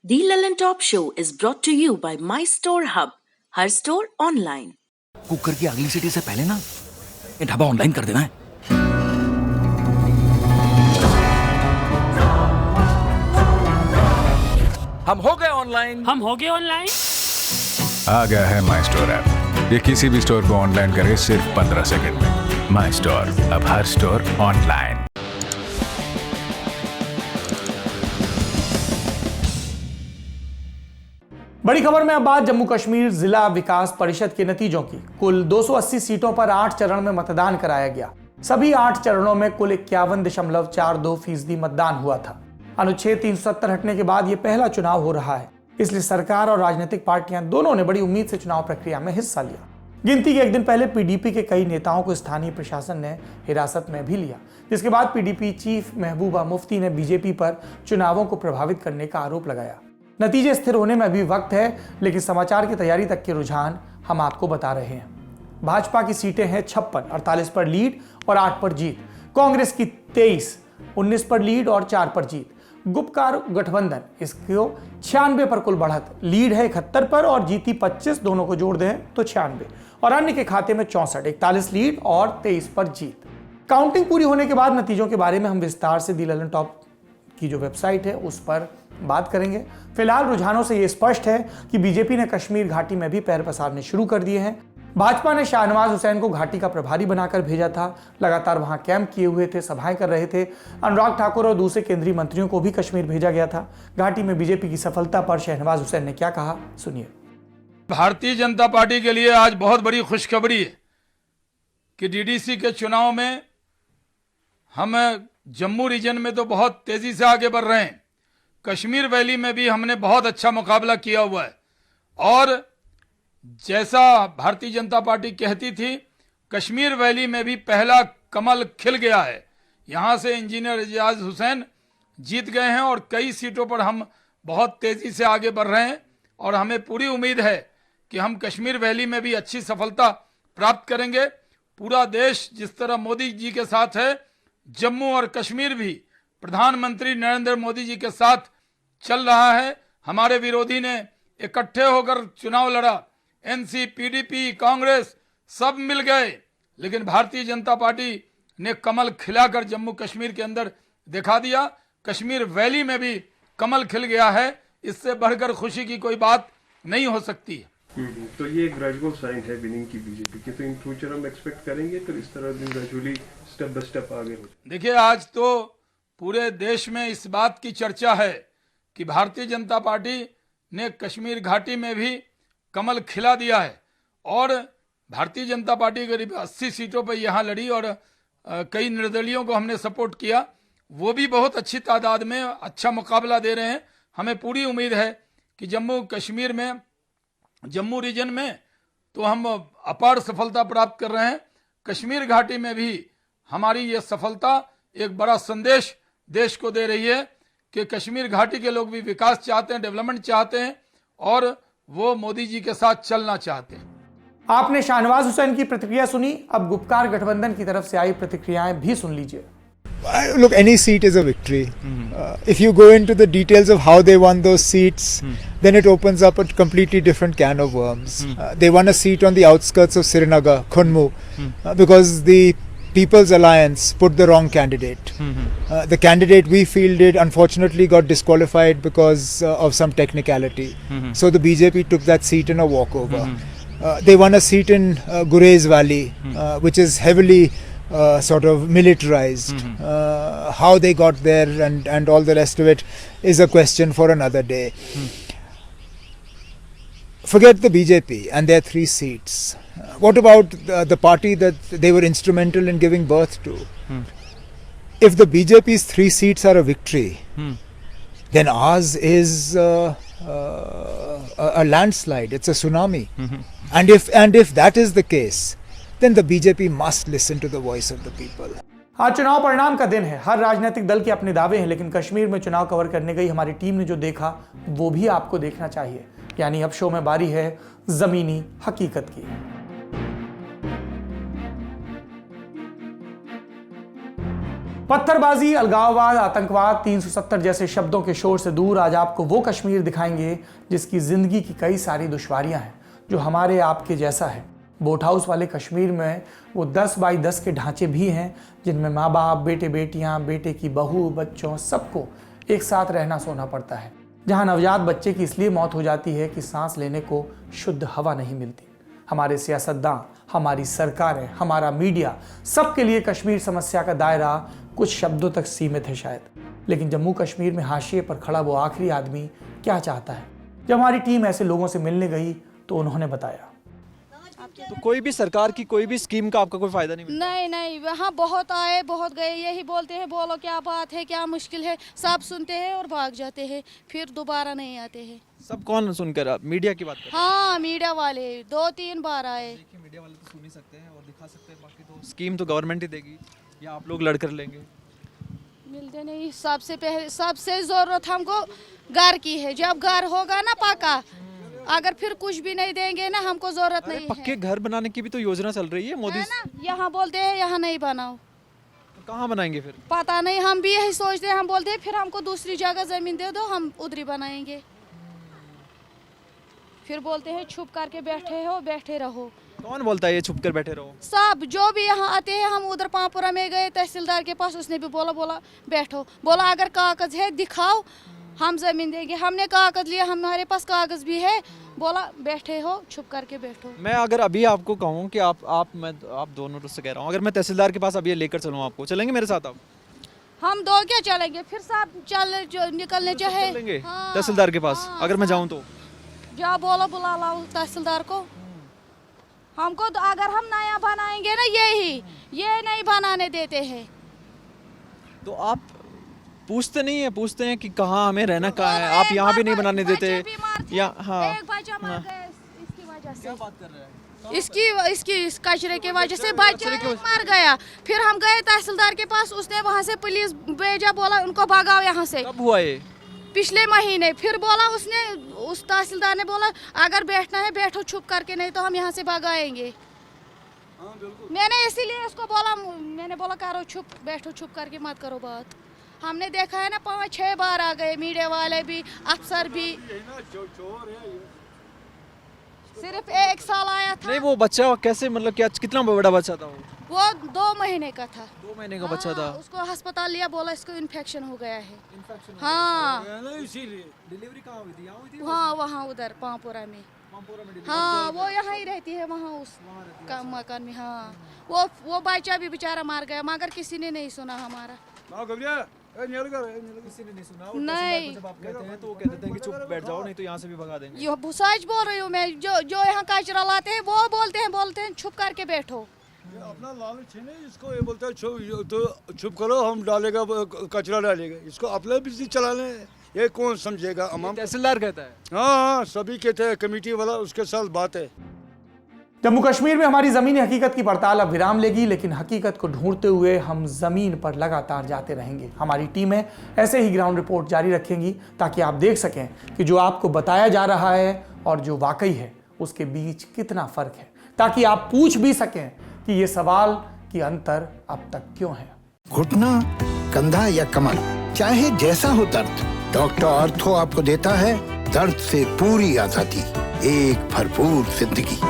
The Lellan Top Show is brought to you by My Store Hub, her store online. Cooker की अगली सीटी से पहले ना ये ढाबा ऑनलाइन कर देना है। हम हो गए ऑनलाइन। आ गया है माई स्टोर ऐप। ये किसी भी स्टोर को ऑनलाइन करे सिर्फ 15 सेकंड में। माई स्टोर, अब हर स्टोर ऑनलाइन। बड़ी खबर में अब बात जम्मू कश्मीर जिला विकास परिषद के नतीजों की। कुल 280 सीटों पर 8 चरण में मतदान कराया गया। सभी 8 चरणों में कुल 51.42% मतदान हुआ था। अनुच्छेद 370 हटने के बाद यह पहला चुनाव हो रहा है, इसलिए सरकार और राजनीतिक पार्टियां दोनों ने बड़ी उम्मीद से चुनाव प्रक्रिया में हिस्सा लिया। गिनती के एक दिन पहले पीडीपी के कई नेताओं को स्थानीय प्रशासन ने हिरासत में भी लिया, जिसके बाद पीडीपी चीफ महबूबा मुफ्ती ने बीजेपी पर चुनावों को प्रभावित करने का आरोप लगाया। नतीजे स्थिर होने में अभी वक्त है, लेकिन समाचार की तैयारी तक के रुझान हम आपको बता रहे हैं। भाजपा की सीटें हैं 56, 48 पर लीड और 8 पर जीत। कांग्रेस की 23, 19 पर लीड और 4 पर जीत। गुपकार गठबंधन इसको 96 पर कुल बढ़त, लीड है 71 पर और जीती 25, दोनों को जोड़ दें तो 96, और अन्य के खाते में 64, 41 लीड और 23 पर जीत। काउंटिंग पूरी होने के बाद नतीजों के बारे में हम विस्तार से दी ललन टॉप की जो वेबसाइट है उस पर बात करेंगे। फिलहाल रुझानों से यह स्पष्ट है कि बीजेपी ने कश्मीर घाटी में भी पैर पसारने शुरू कर दिए हैं। भाजपा ने शाहनवाज हुसैन को घाटी का प्रभारी बनाकर भेजा था, लगातार वहां कैंप किए हुए थे, सभाएं कर रहे थे। अनुराग ठाकुर और दूसरे केंद्रीय मंत्रियों को भी कश्मीर भेजा गया था। घाटी में बीजेपी की सफलता पर शाहनवाज हुसैन ने क्या कहा, सुनिए। भारतीय जनता पार्टी के लिए आज बहुत बड़ी खुशखबरी है कि डीडीसी के चुनाव में हम जम्मू रीजन में तो बहुत तेजी से आगे बढ़ रहे हैं। कश्मीर वैली में भी हमने बहुत अच्छा मुकाबला किया हुआ है, और जैसा भारतीय जनता पार्टी कहती थी, कश्मीर वैली में भी पहला कमल खिल गया है। यहां से इंजीनियर एजाज हुसैन जीत गए हैं और कई सीटों पर हम बहुत तेजी से आगे बढ़ रहे हैं, और हमें पूरी उम्मीद है कि हम कश्मीर वैली में भी अच्छी सफलता प्राप्त करेंगे। पूरा देश जिस तरह मोदी जी के साथ है, जम्मू और कश्मीर भी प्रधानमंत्री नरेंद्र मोदी जी के साथ चल रहा है। हमारे विरोधी ने इकट्ठे होकर चुनाव लड़ा, एनसी, पीडीपी, कांग्रेस सब मिल गए, लेकिन भारतीय जनता पार्टी ने कमल खिलाकर जम्मू कश्मीर के अंदर दिखा दिया। कश्मीर वैली में भी कमल खिल गया है, इससे बढ़कर खुशी की कोई बात नहीं हो सकती है। तो ये ग्रेजुअल साइन है विनिंग की बीजेपी की, तो इन फ्यूचर हम एक्सपेक्ट करेंगे तो इस तरह ग्रेजुअली स्टेप बाय स्टेप आगे हो। देखिए, आज तो पूरे देश में इस बात की चर्चा है कि भारतीय जनता पार्टी ने कश्मीर घाटी में भी कमल खिला दिया है, और भारतीय जनता पार्टी करीब 80 सीटों पर यहाँ लड़ी, और कई निर्दलियों को हमने सपोर्ट किया, वो भी बहुत अच्छी तादाद में अच्छा मुकाबला दे रहे हैं। हमें पूरी उम्मीद है कि जम्मू कश्मीर में, जम्मू रीजन में तो हम अपार सफलता प्राप्त कर रहे हैं। कश्मीर घाटी में भी हमारी ये सफलता एक बड़ा संदेश देश को दे रही है कि कश्मीर घाटी के लोग भी विकास चाहते हैं, डेवलपमेंट चाहते हैं, और वो मोदी जी के साथ चलना चाहते हैं। आपने शाहनवाज हुसैन की प्रतिक्रिया सुनी, अब गुपकार गठबंधन की तरफ से आई प्रतिक्रियाएं भी सुन लीजिए। Look, any seat is a victory. If you go into the details of how they won those seats, then it opens up a completely different can of worms. They won a seat on the outskirts of Srinagar, Khunmu, because the People's Alliance put the wrong candidate. The candidate we fielded unfortunately got disqualified because of some technicality. So the BJP took that seat in a walkover. They won a seat in Gurez Valley, which is heavily sort of militarized. How they got there and all the rest of it is a question for another day. Forget the BJP and their 3 seats. What about the party that they were instrumental in giving birth to? If the BJP's 3 seats are a victory, then ours is a landslide. It's a tsunami. And if that is the case, then the BJP must listen to the voice of the people. आज चुनाव परिणाम का दिन है। हर राजनीतिक दल के अपने दावे हैं, लेकिन कश्मीर में चुनाव कवर करने गई हमारी टीम ने जो देखा वो भी आपको देखना चाहिए। यानी अब शो में बारी है जमीनी हकीकत की। पत्थरबाजी, अलगाववाद, आतंकवाद, 370 जैसे शब्दों के शोर से दूर आज आपको वो कश्मीर दिखाएंगे जिसकी जिंदगी की कई सारी दुश्वारियां हैं, जो हमारे आपके जैसा है। बोट हाउस वाले कश्मीर में वो 10 बाई 10 के ढांचे भी हैं जिनमें माँ बाप, बेटे बेटियां, बेटे की बहू, बच्चों सबको एक साथ रहना सोना पड़ता है। जहां नवजात बच्चे की इसलिए मौत हो जाती है कि सांस लेने को शुद्ध हवा नहीं मिलती। हमारे सियासतदां, हमारी सरकारें, हमारा मीडिया, सबके लिए कश्मीर समस्या का दायरा कुछ शब्दों तक सीमित है शायद। लेकिन जम्मू कश्मीर में हाशिए पर खड़ा वो आखिरी आदमी क्या चाहता है? जब हमारी टीम ऐसे लोगों से मिलने गई तो उन्होंने बताया। तो कोई भी सरकार की कोई भी स्कीम का आपका कोई फायदा नहीं? नहीं, वहाँ बहुत आए बहुत गए, यही बोलते हैं बोलो क्या बात है, क्या मुश्किल है, सब सुनते हैं और भाग जाते हैं, फिर दोबारा नहीं आते हैं। सब कौन सुनकर? आप मीडिया की बात कर? हाँ, मीडिया वाले 2-3 बार आए। देखिए, मीडिया वाले तो सुन ही सकते हैं और दिखा सकते हैं, बाकी तो स्कीम तो गवर्नमेंट ही देगी या आप लोग लड़कर लेंगे? मिलते नहीं। सबसे पहले सबसे जरूरत हमको घर की है। जब घर होगा ना पक्का, अगर फिर कुछ भी नहीं देंगे ना, हमको जरूरत नहीं है। पक्के घर बनाने की भी तो योजना चल रही है मोदी। है ना, यहाँ बोलते हैं यहाँ नहीं बनाओ, तो कहाँ बनाएंगे फिर? पता नहीं, हम भी यही सोचते हैं। हम बोलते हैं फिर हमको दूसरी जगह जमीन दे दो, हम उधरी बनाएंगे। फिर बोलते हैं छुप करके बैठे हो, बैठे रहो। कौन बोलता है ये छुप कर बैठे रहो? सब जो भी यहाँ आते हैं। हम उधर पामपुरा में गए तहसीलदार के पास, उसने भी बोला बैठो, बोला अगर कागज है दिखाओ, हम जमीन देंगे। हमने कागज लिया, हमारे पास कागज भी है, बोला बैठे हो, छुप करके बैठो। मैं अगर अभी आपको कहूँ कि आप दोनों से कह रहा हूँ, अगर मैं तहसीलदार के पास अभी लेकर चलूँ आपको, चलेंगे मेरे साथ आप? हम दो क्या चलेंगे, फिर सब निकलने चाहे। हाँ, तहसीलदार के पास हाँ, अगर मैं जाऊँ तो जा बोलो, बुला लाओ तहसीलदार को। हमको अगर हम नया बनाएंगे ना, ये नहीं बनाने देते हैं। तो आप पूछते नहीं है? पूछते हैं कि कहाँ हमें रहना कहाँ है, आप यहाँ भी नहीं बनाने देते या? हाँ, एक बच्चा मर गया इसकी वजह से। क्या बात कर रहे हैं? इसकी इस कचरे की वजह से बच्चा मर गया। फिर हम गए तहसीलदार के पास, उसने वहाँ से पुलिस भेजा, बोला उनको भगाओ यहाँ से। कब हुआ ये? पिछले महीने। फिर बोला उस तहसीलदार ने बोला अगर बैठना है बैठो छुप करके, नहीं तो हम यहाँ से भगाएंगे। मैंने इसीलिए इसको बोला, मैंने बोला करो छुप, बैठो छुप करके, मत करो बात। हमने देखा है ना 5-6 बार आ गए, मीडिया वाले भी, अफसर भी। सिर्फ 1 साल आया था। नहीं, वो बच्चा कैसे, मतलब क्या, कितना बड़ा बच्चा था वो 2 महीने का था। 2 महीने का बच्चा था। उसको अस्पताल लिया, बोला इसको इन्फेक्शन हो गया है। हाँ, डिलीवरी कहाँ हुई थी? यहाँ हुई थी? हाँ, वहाँ उधर पामपुरा में। हाँ, वो यहाँ ही रहती है, वहाँ उस मकान में। हाँ, वो बच्चा भी बेचारा मार गया, मगर किसी ने नहीं सुना हमारा। किसी ने नहीं सुना। नहीं, जब आप कहते हैं तो वो कहते हैं कि चुप बैठ जाओ, नहीं तो यहाँ से भी भगा देंगे। ये सच बोल रही हूँ मैं। जो यहाँ कचरा लाते हैं वो बोलते हैं छुप करके बैठो। अपना लालच है ना, इसको ये बोलता है चुप करो, हम डालेगा कचरा डालेगा, इसको अपना बिजली चलाने, ये कौन समझेगा? तहसीलदार कहता है। हाँ, सभी कहते हैं, कमेटी वाला उसके साथ बात है। जम्मू कश्मीर में हमारी ज़मीनी हकीकत की पड़ताल अब विराम लेगी, लेकिन हकीकत को ढूंढते हुए हम ज़मीन पर लगातार जाते रहेंगे। हमारी टीमें ऐसे ही ग्राउंड रिपोर्ट जारी रखेंगी ताकि आप देख सकें कि जो आपको बताया जा रहा है और जो वाकई है उसके बीच कितना फ़र्क है, ताकि आप पूछ भी सकें कि ये सवाल कि अंतर अब तक क्यों है। घुटना, कंधा या कमर, चाहे जैसा हो दर्द, डॉक्टर ऑर्थो आपको देता है दर्द से पूरी आजादी, एक भरपूर जिंदगी।